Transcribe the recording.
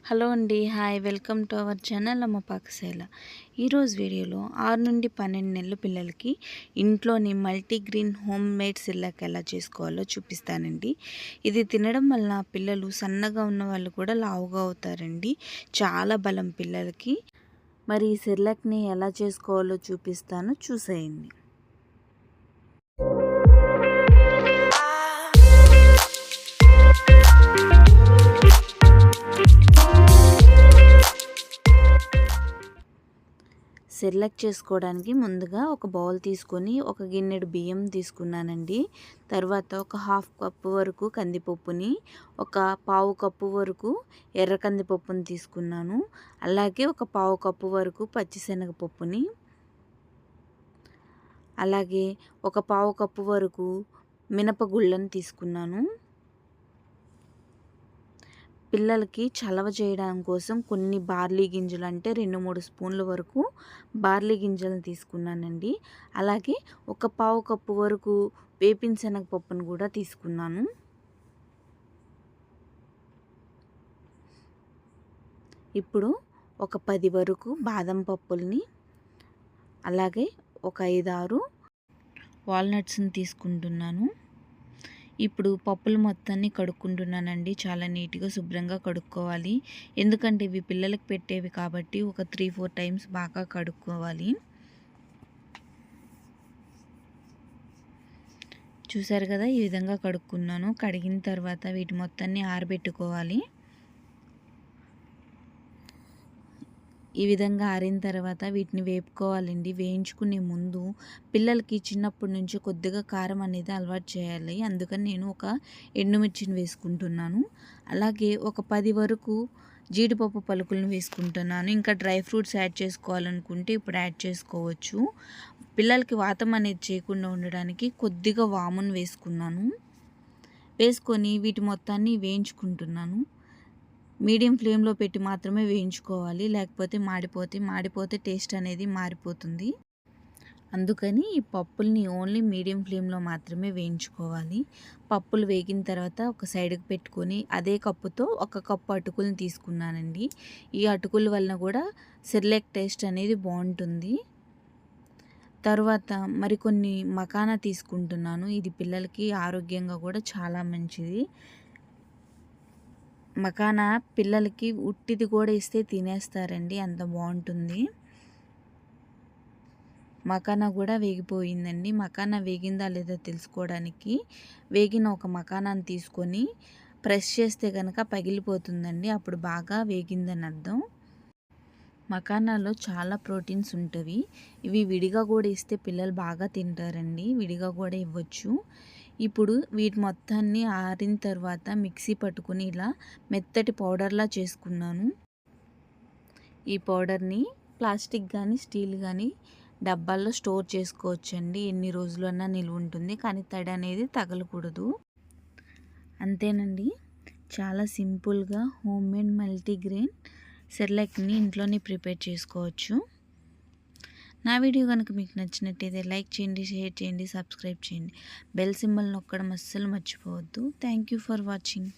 Hello అండి. Hi, welcome to our channel అమ్మ పాకశాల. ఈరోజు వీడియోలో 6 నుండి 12 నెలల పిల్లలకి ఇంట్లోని మల్టీగ్రీన్ హోమ్ మేడ్ సిర్లాక్ ఎలా చేసుకోవాలో చూపిస్తానండి. ఇది తినడం వల్ల పిల్లలు సన్నగా ఉన్న వాళ్ళు కూడా లావుగా అవుతారండి. చాలా బలం పిల్లలకి. మరి ఈ సిర్లాక్ని ఎలా చేసుకోవాలో చూపిస్తాను, చూసేయండి. సెర్లాక్ చేసుకోవడానికి ముందుగా ఒక బౌల్ తీసుకొని ఒక గిన్నెడు బియ్యం తీసుకున్నానండి. తర్వాత ఒక హాఫ్ కప్పు వరకు కందిపప్పుని, ఒక పావు కప్పు వరకు ఎర్ర కందిపప్పుని తీసుకున్నాను. అలాగే ఒక పావు కప్పు వరకు పచ్చిశనగపప్పుని, అలాగే ఒక పావు కప్పు వరకు మినపగుళ్ళని తీసుకున్నాను. పిల్లలకి చలవ చేయడం కోసం కొన్ని బార్లీ గింజలు, అంటే 2-3 స్పూన్ల వరకు బార్లీ గింజలను తీసుకున్నానండి. అలాగే ఒక పావు కప్పు వరకు వేపిన శనగపప్పును కూడా తీసుకున్నాను. ఇప్పుడు ఒక 10 వరకు బాదం పప్పుల్ని, అలాగే ఒక 5-6 వాల్నట్స్ని తీసుకుంటున్నాను. ఇప్పుడు పప్పులు మొత్తాన్ని కడుక్కుంటున్నానండి. చాలా నీట్గా శుభ్రంగా కడుక్కోవాలి. ఎందుకంటే ఇవి పిల్లలకు పెట్టేవి కాబట్టి ఒక 3-4 టైమ్స్ బాగా కడుక్కోవాలి. చూసారు కదా, ఈ విధంగా కడుక్కున్నాను. కడిగిన తర్వాత వీటి మొత్తాన్ని ఆరబెట్టుకోవాలి. ఈ విధంగా ఆరిన తర్వాత వీటిని వేపుకోవాలండి. వేయించుకునే ముందు పిల్లలకి చిన్నప్పటి నుంచి కొద్దిగా కారం అనేది అలవాటు చేయాలి. అందుకని నేను ఒక ఎండుమిర్చిని వేసుకుంటున్నాను. అలాగే ఒక 10 వరకు జీడిపప్పు పలుకులను వేసుకుంటున్నాను. ఇంకా డ్రై ఫ్రూట్స్ యాడ్ చేసుకోవాలనుకుంటే ఇప్పుడు యాడ్ చేసుకోవచ్చు. పిల్లలకి వాతం అనేది చేయకుండా ఉండడానికి కొద్దిగా వామును వేసుకున్నాను. వేసుకొని వీటి మొత్తాన్ని వేయించుకుంటున్నాను. మీడియం ఫ్లేమ్లో పెట్టి మాత్రమే వేయించుకోవాలి, లేకపోతే మాడిపోతే టేస్ట్ అనేది మారిపోతుంది. అందుకని ఈ పప్పుల్ని ఓన్లీ మీడియం ఫ్లేమ్లో మాత్రమే వేయించుకోవాలి. పప్పులు వేగిన తర్వాత ఒక సైడ్కి పెట్టుకొని అదే కప్పుతో ఒక కప్పు అటుకులను తీసుకున్నానండి. ఈ అటుకుల వలన కూడా సెర్లాక్ టేస్ట్ అనేది బాగుంటుంది. తర్వాత మరికొన్ని మకానా తీసుకుంటున్నాను. ఇది పిల్లలకి ఆరోగ్యంగా కూడా చాలా మంచిది. మకానా పిల్లలకి ఉట్టిది కూడా ఇస్తే తినేస్తారండి, అంత బాగుంటుంది. మకానా కూడా వేగిపోయిందండి. మకానా వేగిందా లేదా తెలుసుకోవడానికి వేగిన ఒక మకానాన్ని తీసుకొని ప్రెస్ చేస్తే కనుక పగిలిపోతుందండి, అప్పుడు బాగా వేగిందని అర్థం. మకానాలో చాలా ప్రోటీన్స్ ఉంటవి. ఇవి విడిగా కూడా ఇస్తే పిల్లలు బాగా తింటారండి, విడిగా కూడా ఇవ్వచ్చు. ఇప్పుడు వీటి మొత్తాన్ని ఆరిన తర్వాత మిక్సీ పట్టుకుని ఇలా మెత్తటి పౌడర్లా చేసుకున్నాను. ఈ పౌడర్ని ప్లాస్టిక్ కానీ స్టీల్ కానీ డబ్బాల్లో స్టోర్ చేసుకోవచ్చండి. ఎన్ని రోజులన్నా నిల్వ ఉంటుంది, కానీ తడి అనేది తగలకూడదు. అంతేనండి, చాలా సింపుల్గా హోమ్ మేడ్ మల్టీగ్రెయిన్ సెర్లాక్ని ఇంట్లోనే ప్రిపేర్ చేసుకోవచ్చు. నా వీడియో కనుక మీకు నచ్చినట్టయితే లైక్ చేయండి, షేర్ చేయండి, సబ్స్క్రైబ్ చేయండి. బెల్ సింబల్ నొక్కడం అస్సలు మర్చిపోవద్దు. Thank you for watching.